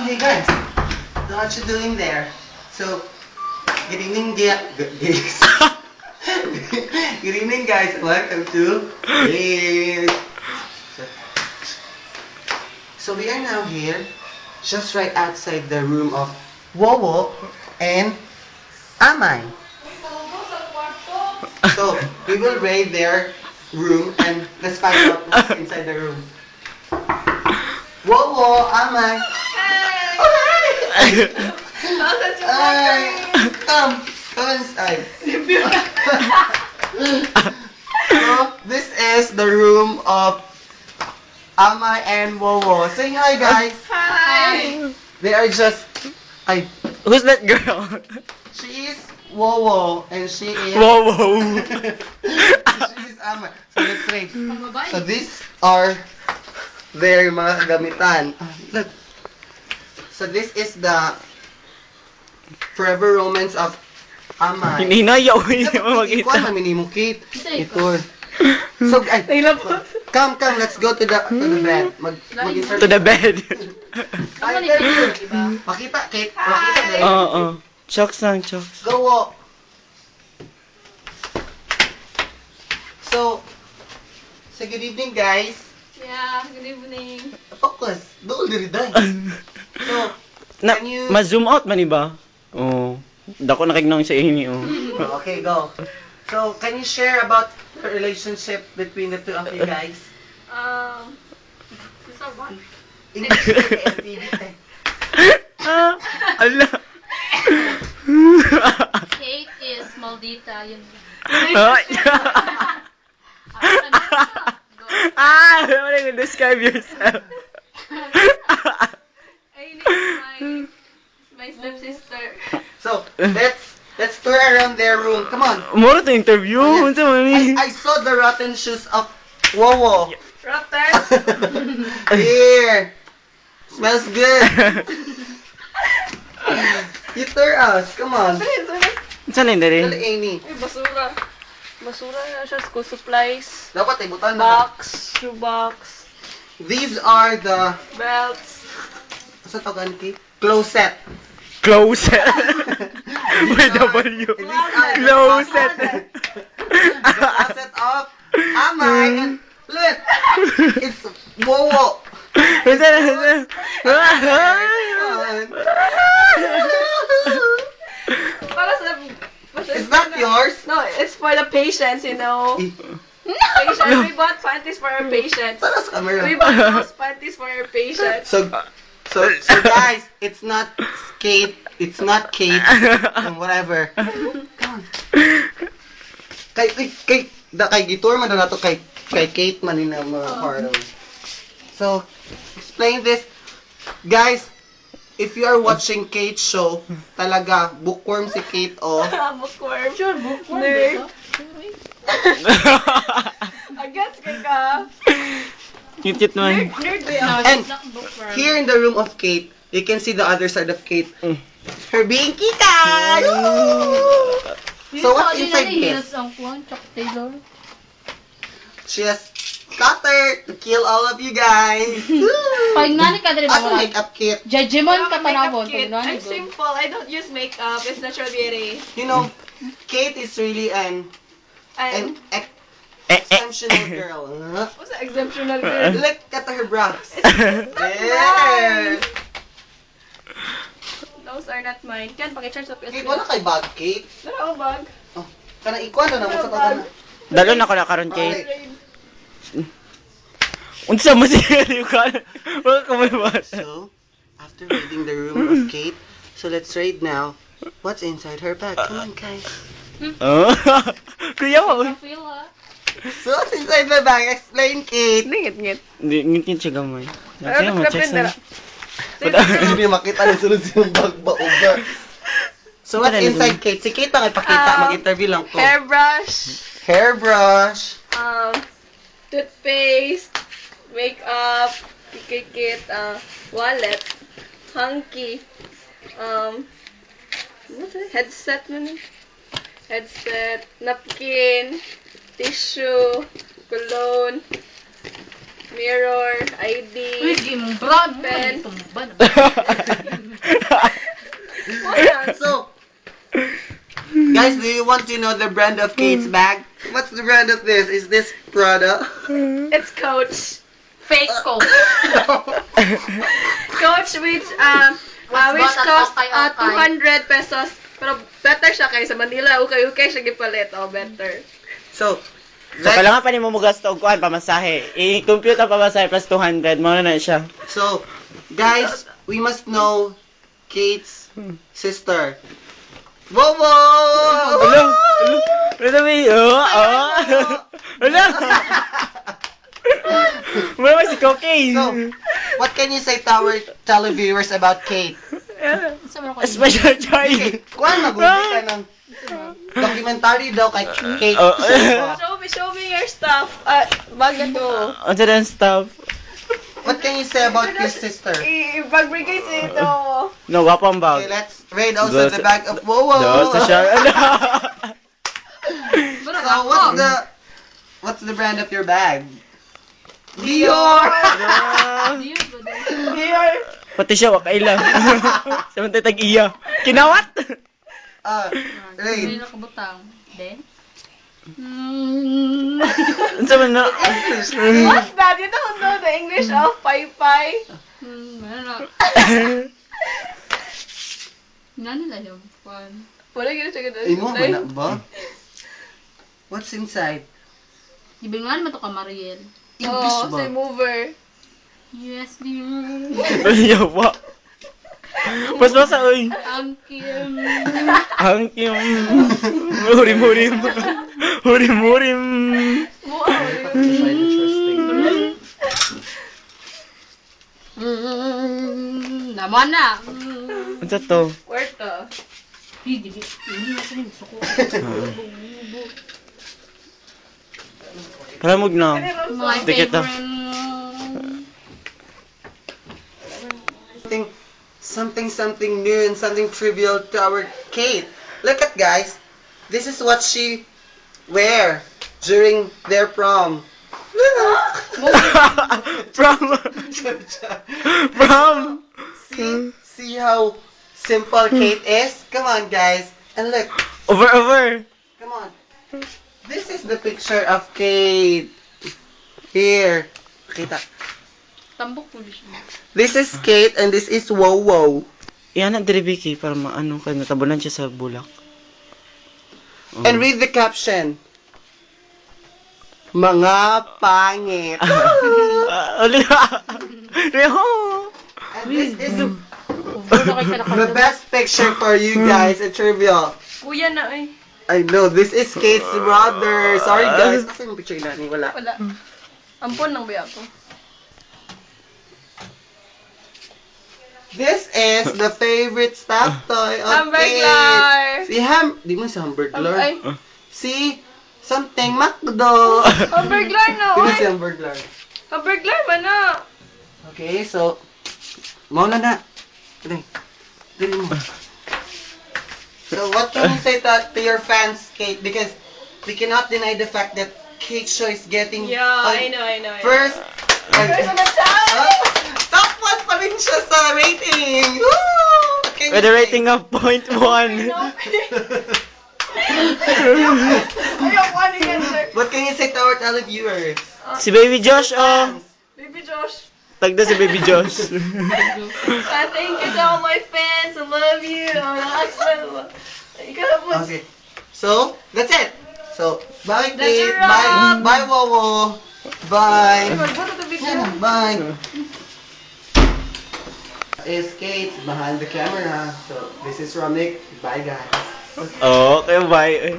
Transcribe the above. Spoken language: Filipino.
hey guys, so what you doing there? So, good evening, guys. Good evening, guys. Welcome to Games. So we are now here, just right outside the room of Wowo and Amay. So we will raid their room and let's find out what's inside the room. Wowo, Amay. Hey! Oh, hi! Come inside. So this is the room of Amay and Wowo. Say hi, guys. Hi! They are just. I. Who's that girl? She is Wowo and she is. Wow. She is Amay. So let's rate. So these are their mga gamitan. Look. So this is the Forever Romance of Amay. Hininayaw yun Ikaw makita. mamini mo, Kate. Ito. So, ay, come, let's go to the bed. Mag-insert. To the bed. Ay, Pakita, Kate. Pakita na. Oo. Chokes lang, chokes. Go, Wo. So, say good evening, guys. Yeah, good evening. Focus. Doon diri day. So, Na, can you... ma-zoom out man ba? Oo. Dako nakignong sa ini, oh. Okay, go. So, can you share about the relationship between the two of you guys? This one. English and TV. Ah, ala. Kate is Maldita, yun. Ah, how are you describe yourself? I need my stepsister. So, let's tour around their room. Come on. Moro to interview. Ayan. Unsa man ni? I saw the rotten shoes of Wowo. Rotten. Here. Smells good. You tour us. Come on. Unsa lang Dali, dali? Amy. Ay, basura. Basura na siya. School supplies. Dapat ibutan na. Box. Shoe box. These are the... Belts. Asa tawagan, Kate? Closet. Closet. With W. Closet. The closet of Amay and look. It's Wowo. Unsa lang? Para sa... Is that yours? No, it's for the patients, you know. Patient. We bought panties for our patients. Para sa camera. We bought those panties for our patients. So guys, it's not Kate, it's not Kate, whatever. Come on. Kay gitur man na to kay Kate man ni na mga part. So, explain this. Guys, if you are watching Kate's show, talaga, bookworm si Kate, oh. Bookworm. Sure, bookworm. Nerd. Agas ka. Cute man. Nerd ba yan? And here in the room of Kate, you can see the other side of Kate. Her being Kika! So what's inside this? She has cutter to kill all of you guys. Pag nani ka diri As a ba? makeup kit. Judgment ka Makeup tanawon kit. pag nani. I'm simple. I don't use makeup. It's natural beauty. You know, Kate is really an And exceptional girl. Huh? what's the exemptional girl? Look at her brows. Yes. Those are not mine. Can pakicharge sa PS. Kate, wala kay bag, Kate. Dala ko bag. Oh, kana ikuan na mo sa tanan. Dalo na ko na karon kay. Okay. Unsa man siya ka? Wala ka may ba? So, after raiding the room of Kate, so let's raid now. What's inside her bag? Come on, guys. Oh. Kuya mo. Feel ha. So, what's inside the bag? Explain, Kate. Ngit. Ngit siya gamay. Ano Mo ka check na. Hindi makita na sunod yung bag ba uga. So, what's inside Kate? Si Kate ang ipakita. Mag-interview lang ko. Hairbrush. Hairbrush. Toothpaste. Makeup. Kit. Wallet. Hanky. What's it? Headset man. Headset. Napkin. Tissue. Cologne. Mirror. ID. Sige mong brad. Ben. Tumba na. So, guys, do you want to know the brand of Kate's bag? What's the brand of this? Is this Prada? It's Coach. Fake coat. Coach which Mas cost bata pa kayo, 200 pesos. Pero better siya kaysa Manila. Okay siya gipalit. Oh, better. So, So, kailangan pa ni mo gasto og kuan pamasahe. I-compute ang pamasahe plus 200, mao na siya. so, guys, we must know Kate's sister. Bobo! Hello. Hello me. Hello. Wala si Cookie. So, what can you say to our televiewers about Kate? Special charge. Kate, kuhan mag-uwi ka ng documentary daw kay Kate. Oh. Show me your stuff. Baga to. Ano na stuff? What can you say about your sister? Ipagbigay sa ito. No, wapang Okay, bag. let's read also the bag of Wowo. Sa siya. So, what's the brand of your bag? Dior. Dior. Pati siya wakaila. Samantay tag-iya. Kinawat. Rain. May nakabutang. Then? Ano sa man na? What's that? You don't know the English of Pai. Ano? Nani lang yung fun. Wala gina siya ganda. Imo ba na ba? What's inside? Ibingan mo to ka, Mariel. English Oh, ba? say mover. Yes, dear. Yawa. Mas masa, oy. Ang kim. Ang kim. Hurim. Hurim. Wow. Naman na. Ano sa to? Where to? Hindi na siya gusto ko. Palamog na. My Tikit na. favorite. Something new and something trivial to our Kate. Look at guys. This is what she wear during their prom. From. See how simple Kate is? Come on guys. And look. Over. Come on. This is the picture of Kate. Here. Kita. Tambok po siya. This is Kate and this is Wowo. Iyan ang diribiki para maano ka natabunan siya sa bulak. Oh. And read the caption. Mga pangit. And this is the best picture for you guys at Trivial. Kuya na eh. I know, this is Kate's brother. Sorry guys, kasi yung picture na wala. Wala. Ampon ng biya ko. This is the favorite stuffed toy of Hamburglar. Kate. Di mo si Hamburglar. Ay. Si something McDo. Hamburglar na. Di mo si Oy. Hamburglar. Hamburglar ba na? Okay, so, mauna na. Dili mo. So, what can you say to your fans, Kate? Because we cannot deny the fact that Kate Show is getting Yeah, I know. first. First on the chart. Top 1 pa rin siya sa rating. Woo! What can you With a say? rating of 0.1. Ayaw ko ano yan, sir. What can you say to our televiewers? Si Baby Josh, oh. Baby Josh. Tagda si Baby Josh. Thank you to all my fans. I love you. Ikaw po. Okay. So, that's it. So, bye That's Kate. a wrap. Bye Wowo. Bye. Magbuto to video. Bye. Is Kate behind the camera. So, this is Ramik. Bye guys. Oh, okay, bye.